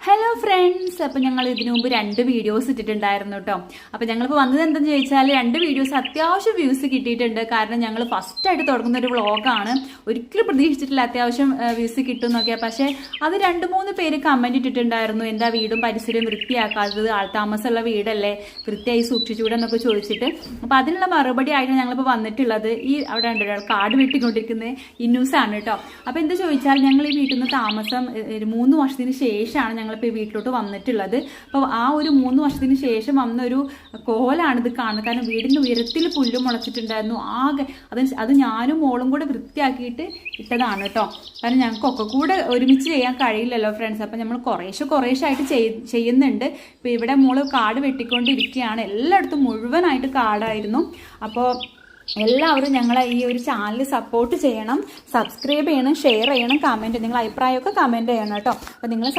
Hello friends, അപ്പം ഞങ്ങൾ ഇതിനു മുമ്പ് 2 വീഡിയോസ് ഇട്ടിട്ടുണ്ടായിരുന്നു കേട്ടോ. അപ്പം ഞങ്ങളിപ്പോൾ വന്നത് എന്തെന്ന് ചോദിച്ചാൽ 2 വീഡിയോസ് അത്യാവശ്യം വ്യൂസ് കിട്ടിയിട്ടുണ്ട്. കാരണം ഞങ്ങൾ ഫസ്റ്റായിട്ട് തുടങ്ങുന്ന ഒരു വ്ളോഗാണ്. ഒരിക്കലും പ്രതീക്ഷിച്ചിട്ടില്ല അത്യാവശ്യം വ്യൂസ് കിട്ടും എന്നൊക്കെ. പക്ഷേ അത് 2-3 പേര് കമൻറ്റ് ഇട്ടിട്ടുണ്ടായിരുന്നു, എന്താ വീടും പരിസരവും വൃത്തിയാക്കാത്തത്, ആൾതാമസമുള്ള വീടല്ലേ, വൃത്തിയായി സൂക്ഷിച്ചുകൂടെന്നൊക്കെ ചോദിച്ചിട്ട്. അപ്പോൾ അതിനുള്ള മറുപടി ആയിട്ട് ഞങ്ങളിപ്പോൾ വന്നിട്ടുള്ളത് ഈ അവിടെ ഉണ്ട് ഒരാൾ കാട് വെട്ടിക്കൊണ്ടിരിക്കുന്നത് ഇന്നൂസാണ് കേട്ടോ. അപ്പോൾ എന്താ ചോദിച്ചാൽ ഞങ്ങൾ ഈ വീട്ടിൽ നിന്ന് താമസം 3 വർഷത്തിന് ശേഷമാണ് ഞങ്ങളിപ്പോൾ ഈ വീട്ടിലോട്ട് വന്നിട്ടുള്ളത്. അപ്പോൾ ആ ഒരു 3 വർഷത്തിന് ശേഷം വന്ന ഒരു കോലാണ് ഇത് കാണുന്നത്. കാരണം വീടിൻ്റെ ഉയരത്തിൽ പുല്ല് മുളച്ചിട്ടുണ്ടായിരുന്നു. ആകെ അത് ഞാനും മോളും കൂടെ വൃത്തിയാക്കിയിട്ട് ഇട്ടതാണ് കേട്ടോ. കാരണം ഞങ്ങൾക്കൊക്കെ കൂടെ ഒരുമിച്ച് ചെയ്യാൻ കഴിയില്ലല്ലോ ഫ്രണ്ട്സ്. അപ്പം നമ്മൾ കുറേശ്ശായിട്ട് ചെയ്യുന്നുണ്ട്. ഇപ്പോൾ ഇവിടെ മോള് കാട് വെട്ടിക്കൊണ്ടിരിക്കുകയാണ്. എല്ലായിടത്തും മുഴുവനായിട്ട് കാടായിരുന്നു. അപ്പോൾ എല്ലാവരും ഞങ്ങളെ ഈ ഒരു ചാനൽ സപ്പോർട്ട് ചെയ്യണം, സബ്സ്ക്രൈബ് ചെയ്യണം, ഷെയർ ചെയ്യണം, കമൻറ്റ്, നിങ്ങളുടെ അഭിപ്രായമൊക്കെ കമൻറ്റ് ചെയ്യണം കേട്ടോ. അപ്പോൾ നിങ്ങൾ